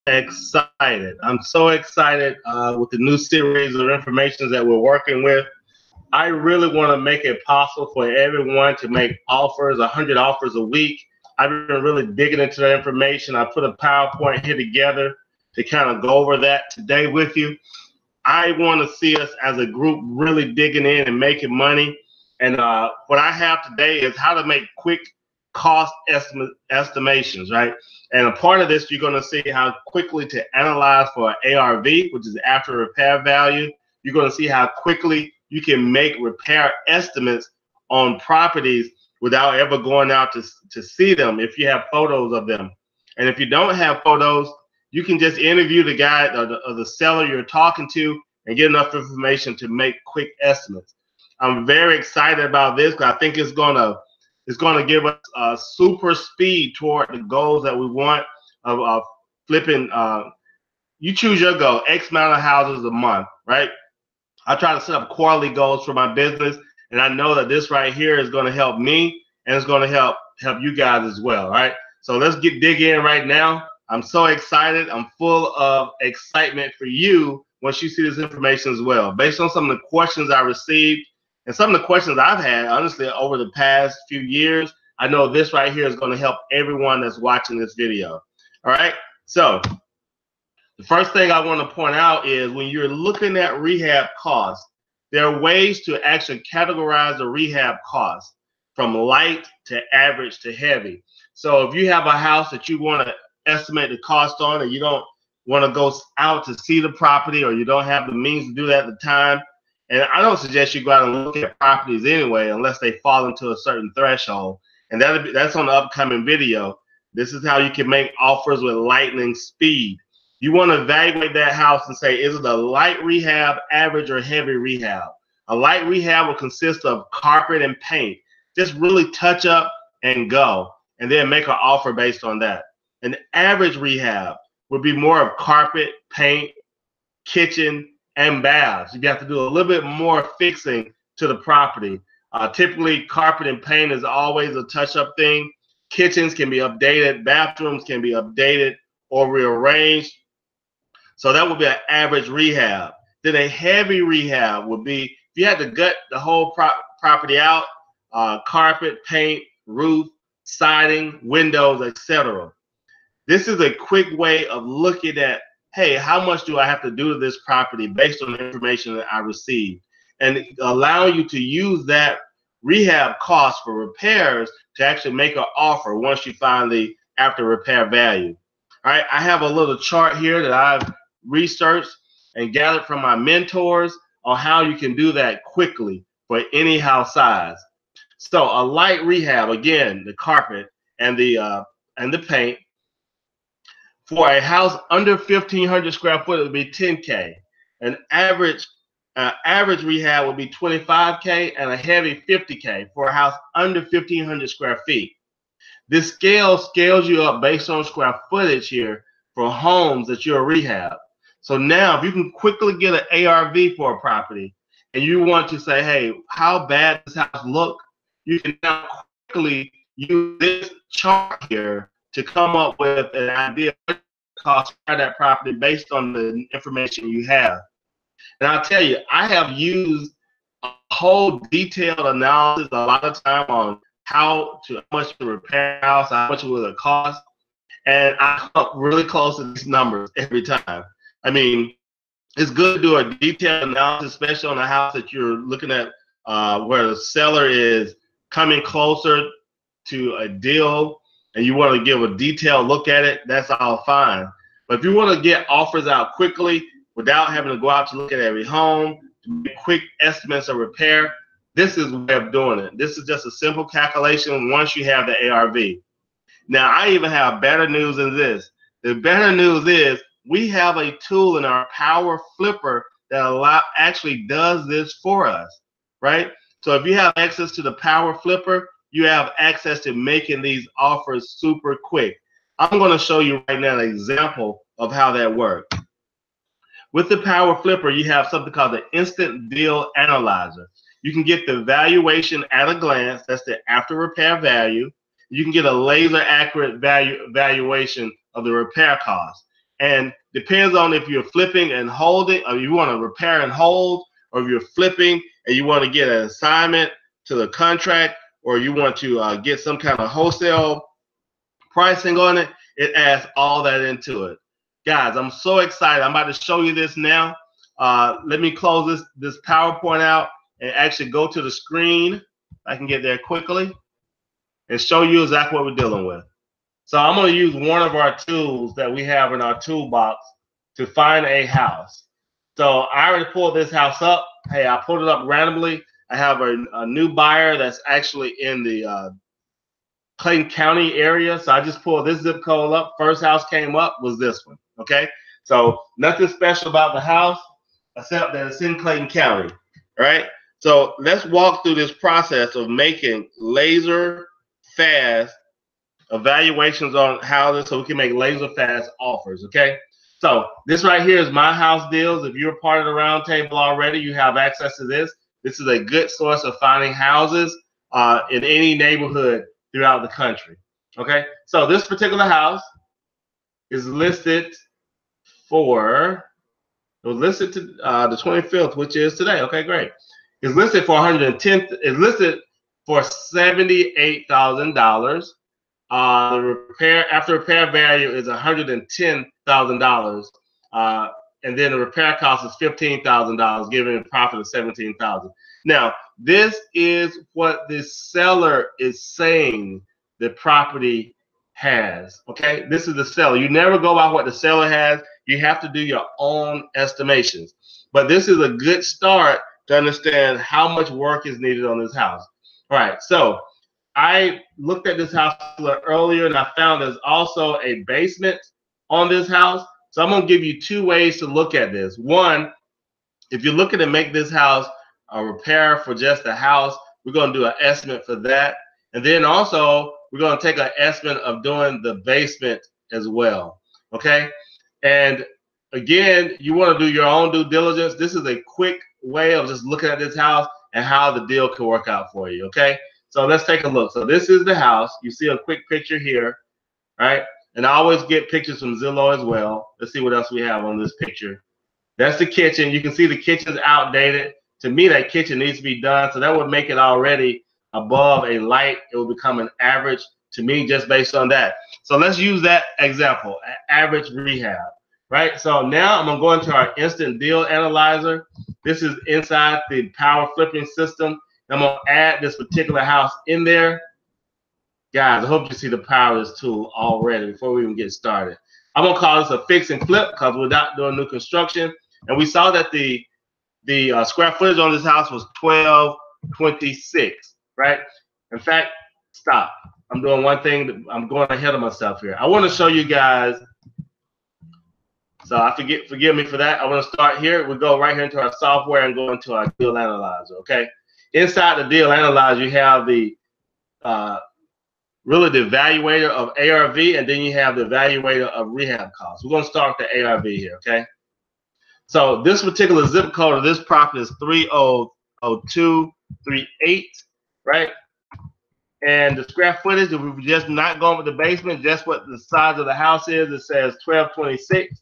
excited. I'm so excited with the new series of information that we're working with. I really want to make it possible for everyone to make offers, 100 offers a week. I've been really digging into that information. I put a PowerPoint here together to kind of go over that today with you. I want to see us as a group really digging in and making money. And what I have today is how to make quick cost estimations, right? And a part of this, you're going to see how quickly to analyze for ARV, which is after repair value. You're going to see how quickly you can make repair estimates on properties without ever going out to see them if you have photos of them. And if you don't have photos, you can just interview the guy or the seller you're talking to and get enough information to make quick estimates. I'm very excited about this because I think it's going to give us super speed toward the goals that we want of flipping. You choose your goal, X amount of houses a month, right? I try to set up quarterly goals for my business, and I know that this right here is going to help me, and it's going to help you guys as well, right? So let's dig in right now. I'm so excited. I'm full of excitement for you once you see this information as well. Based on some of the questions I received and some of the questions I've had, honestly, over the past few years, I know this right here is going to help everyone that's watching this video. All right, so the first thing I want to point out is when you're looking at rehab costs, there are ways to actually categorize the rehab costs from light to average to heavy. So if you have a house that you want to estimate the cost on and you don't want to go out to see the property, or you don't have the means to do that at the time, and I don't suggest you go out and look at properties anyway unless they fall into a certain threshold, and that's on the upcoming video. This is how you can make offers with lightning speed. You want to evaluate that house and say, is it a light rehab, average, or heavy rehab? A light rehab will consist of carpet and paint. Just really touch up and go, and then make an offer based on that. An average rehab would be more of carpet, paint, kitchen, and baths. You have to do a little bit more fixing to the property. Typically, carpet and paint is always a touch-up thing. Kitchens can be updated. Bathrooms can be updated or rearranged. So that would be an average rehab. Then a heavy rehab would be if you had to gut the whole property out, carpet, paint, roof, siding, windows, etc. This is a quick way of looking at, hey, how much do I have to do to this property based on the information that I received, and allow you to use that rehab cost for repairs to actually make an offer once you find the after repair value. All right, I have a little chart here that I've researched and gathered from my mentors on how you can do that quickly for any house size. So a light rehab, again, the carpet and the paint. For a house under 1,500 square foot, it would be $10K. An average rehab would be $25K, and a heavy $50K for a house under 1,500 square feet. This scales you up based on square footage here for homes that you're rehab. So now if you can quickly get an ARV for a property and you want to say, hey, how bad does this house look? You can now quickly use this chart here to come up with an idea of what it costs for that property based on the information you have. And I'll tell you, I have used a whole detailed analysis a lot of time on how much to repair a house, how much will it cost, and I come up really close to these numbers every time. I mean, it's good to do a detailed analysis, especially on a house that you're looking at where the seller is coming closer to a deal and you want to give a detailed look at it. That's all fine. But if you want to get offers out quickly without having to go out to look at every home, to make quick estimates of repair, this is a way of doing it. This is just a simple calculation once you have the ARV. Now, I even have better news than this. The better news is we have a tool in our Power Flipper that actually does this for us, right? So if you have access to the Power Flipper, you have access to making these offers super quick. I'm going to show you right now an example of how that works. With the Power Flipper, you have something called the Instant Deal Analyzer. You can get the valuation at a glance. That's the after repair value. You can get a laser accurate valuation of the repair cost. And depends on if you're flipping and holding, or you want to repair and hold, or if you're flipping and you want to get an assignment to the contract, or you want to get some kind of wholesale pricing on it, it adds all that into it. Guys, I'm so excited. I'm about to show you this now. Let me close this PowerPoint out and actually go to the screen. I can get there quickly and show you exactly what we're dealing with. So I'm going to use one of our tools that we have in our toolbox to find a house. So I already pulled this house up. Hey, I pulled it up randomly. I have a new buyer that's actually in the Clayton County area. So I just pulled this zip code up. First house came up was this one. Okay. So nothing special about the house except that it's in Clayton County. All right. So let's walk through this process of making laser fast evaluations on houses so we can make laser fast offers. Okay. So this right here is my house deals. If you're part of the roundtable already, you have access to this. This is a good source of finding houses in any neighborhood throughout the country. Okay. So this particular house is listed for, it was listed to the 25th, which is today. Okay, great. It's listed for 110. It's listed for $78,000. The repair after repair value is $110,000, and then the repair cost is $15,000, giving a profit of $17,000. Now, this is what the seller is saying the property has. Okay, this is the seller. You never go by what the seller has. You have to do your own estimations. But this is a good start to understand how much work is needed on this house. All right, so I looked at this house a little earlier and I found there's also a basement on this house. So I'm going to give you two ways to look at this. One, if you're looking to make this house a repair for just the house, we're going to do an estimate for that. And then also, we're going to take an estimate of doing the basement as well. Okay. And again, you want to do your own due diligence. This is a quick way of just looking at this house and how the deal can work out for you. Okay. So let's take a look. So this is the house. You see a quick picture here, right? And I always get pictures from Zillow as well. Let's see what else we have on this picture. That's the kitchen. You can see the kitchen's outdated. To me, that kitchen needs to be done. So that would make it already above a light. It will become an average to me just based on that. So let's use that example, average rehab, right? So now I'm going to go into our instant deal analyzer. This is inside the power flipping system. I'm going to add this particular house in there. Guys, I hope you see the power of this tool already before we even get started. I'm going to call this a fix and flip because we're not doing new construction. And we saw that the square footage on this house was 1226, right? In fact, stop. I'm doing one thing. I'm going ahead of myself here. I want to show you guys. So forgive me for that. I want to start here. We go right here into our software and go into our deal analyzer, okay? Inside the deal analyzer, you have the really the evaluator of ARV, and then you have the evaluator of rehab costs. We're going to start with the ARV here, okay? So this particular zip code of this property is 30238, right? And the square footage, if we're just not going with the basement, just what the size of the house is, it says 1226.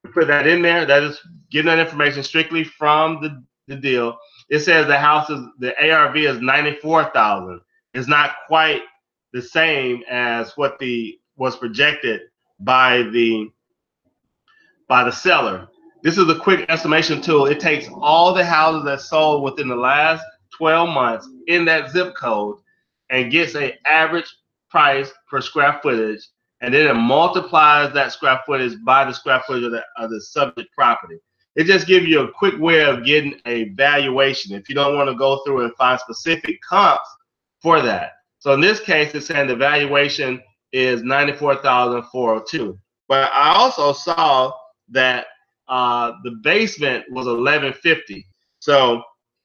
We put that in there. That is getting that information strictly from the deal. It says the house is, the ARV is 94,000. It's not quite the same as what was projected by the seller. This is a quick estimation tool. It takes all the houses that sold within the last 12 months in that zip code and gets an average price per square footage, and then it multiplies that square footage by the square footage of the subject property. It just gives you a quick way of getting a valuation if you don't want to go through and find specific comps for that. So in this case, it's saying the valuation is $94,402. But I also saw that the basement was $1,150. So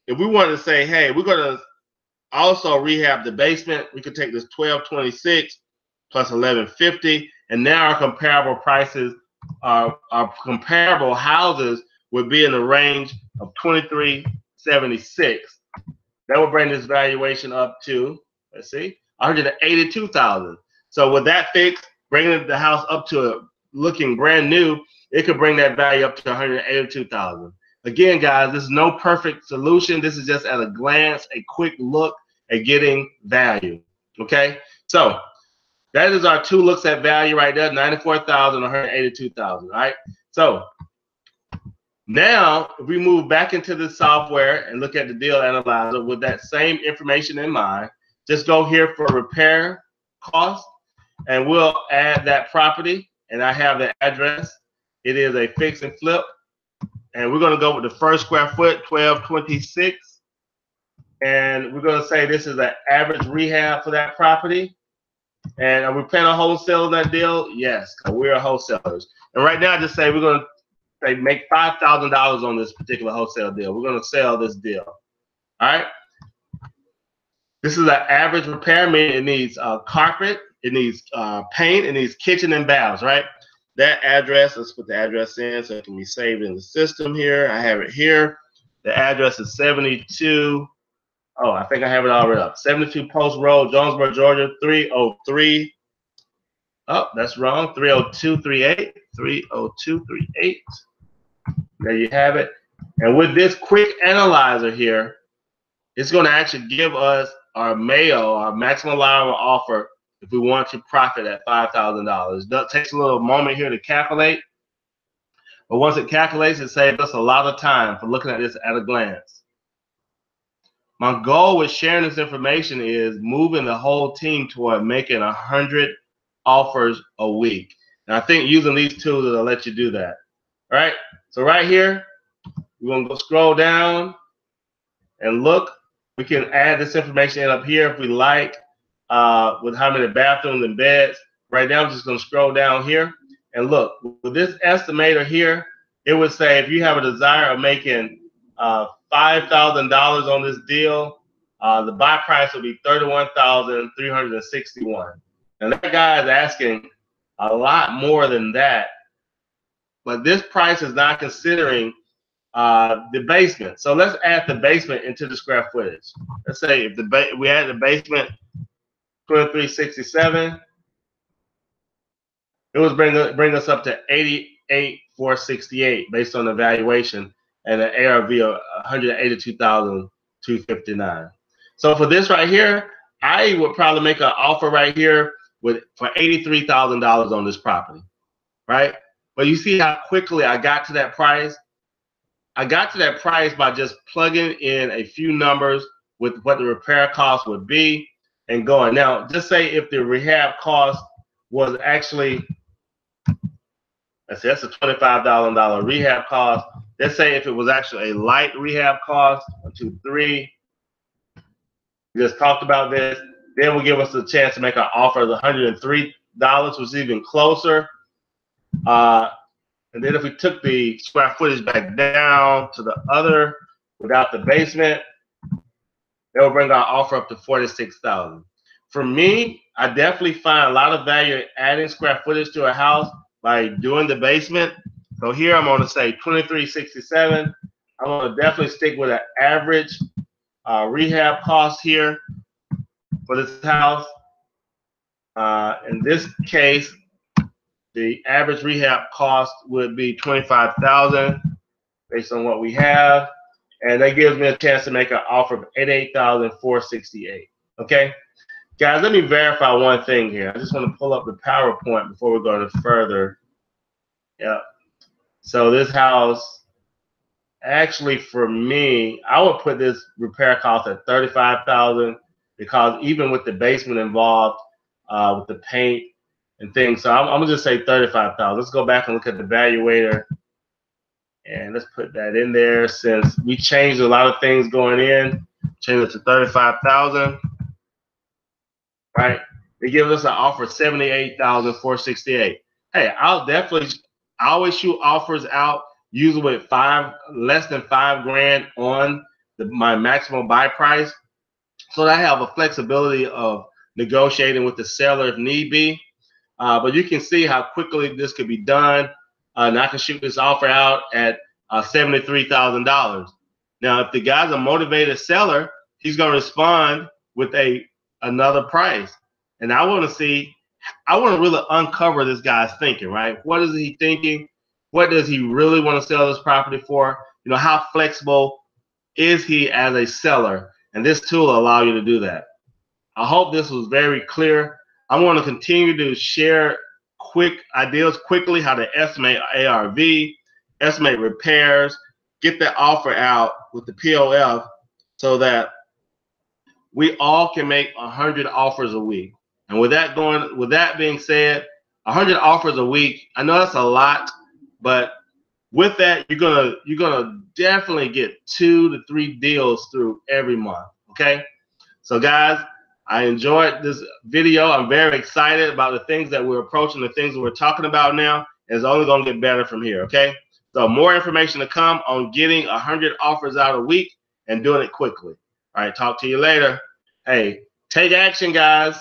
if we wanted to say, hey, we're going to also rehab the basement, we could take this 1226 plus 1150, and now our comparable prices, our comparable houses would be in the range of 2376. That would bring this valuation up to, let's see, 182,000. So with that fix, bringing the house up to looking brand new, it could bring that value up to $182,000. Again, guys, this is no perfect solution. This is just at a glance, a quick look at getting value. Okay, so that is our 2 looks at value right there: 94,000, 182,000. All right. So now, if we move back into the software and look at the deal analyzer with that same information in mind, just go here for repair cost, and we'll add that property. And I have the address. It is a fix and flip. And we're going to go with the first square foot, 1226. And we're going to say this is an average rehab for that property. And are we planning on wholesaling that deal? Yes, because we're wholesalers. And right now, just say we're going to make $5,000 on this particular wholesale deal. We're going to sell this deal. All right. This is an average repair, meaning it needs carpet, it needs paint, it needs kitchen and baths, right? That address, let's put the address in so it can be saved in the system here. I have it here. The address is 72. Oh, I think I have it already up. 72 Post Road, Jonesboro, Georgia, 303. Oh, that's wrong. 30238. 30238. There you have it. And with this quick analyzer here, it's going to actually give us our MAO, our maximum allowable offer, if we want to profit at $5,000. It takes a little moment here to calculate, but once it calculates, it saves us a lot of time for looking at this at a glance. My goal with sharing this information is moving the whole team toward making 100 offers a week. And I think using these tools will let you do that. All right, so right here, we're going to go scroll down and look. We can add this information in up here if we like, with how many bathrooms and beds. Right now, I'm just going to scroll down here and look. With this estimator here, it would say if you have a desire of making $5,000 on this deal, the buy price will be $31,361. And that guy is asking a lot more than that. But this price is not considering the basement. So let's add the basement into the square footage. Let's say if we add the basement 2367, it would bring us up to 88,468 based on the valuation and an ARV of 182,259. So for this right here, I would probably make an offer right here for $83,000 on this property, right? But you see how quickly I got to that price? I got to that price by just plugging in a few numbers with what the repair cost would be and going. Now, just say if the rehab cost was actually, let's say that's a $25,000 rehab cost. Let's say if it was actually a light rehab cost, 1, 2, 3. We just talked about this. Then will give us a chance to make an offer of $103, which is even closer. And then if we took the square footage back down to the other without the basement, that will bring our offer up to $46,000. For me, I definitely find a lot of value in adding square footage to a house by doing the basement. So here I'm going to say 2367. I'm going to definitely stick with an average rehab cost here for this house. In this case, the average rehab cost would be $25,000 based on what we have. And that gives me a chance to make an offer of $88,468. Okay? Guys, let me verify one thing here. I just want to pull up the PowerPoint before we go any further. Yeah. So this house, actually for me, I would put this repair cost at $35,000 because even with the basement involved, with the paint and things, so I'm gonna just say $35,000. Let's go back and look at the valuator, and let's put that in there since we changed a lot of things going in. Change it to $35,000. Right? They give us an offer of $78,468. Hey, I always shoot offers out usually with less than $5,000 on my maximum buy price, so that I have a flexibility of negotiating with the seller if need be. But you can see how quickly this could be done. And I can shoot this offer out at $73,000. Now, if the guy's a motivated seller, he's going to respond with another price. And I want to see I want to really uncover this guy's thinking, right? What is he thinking? What does he really want to sell this property for? You know, how flexible is he as a seller? And this tool will allow you to do that. I hope this was very clear. I'm going to continue to share quick ideas quickly, how to estimate ARV, estimate repairs, get that offer out with the POF so that we all can make 100 offers a week. And with that being said, 100 offers a week, I know that's a lot, but with that, you're gonna definitely get 2 to 3 deals through every month. Okay, so guys, I enjoyed this video. I'm very excited about the things that we're approaching, the things that we're talking about now. It's only gonna get better from here. Okay, so more information to come on getting 100 offers out a week and doing it quickly. All right, talk to you later. Hey, take action, guys.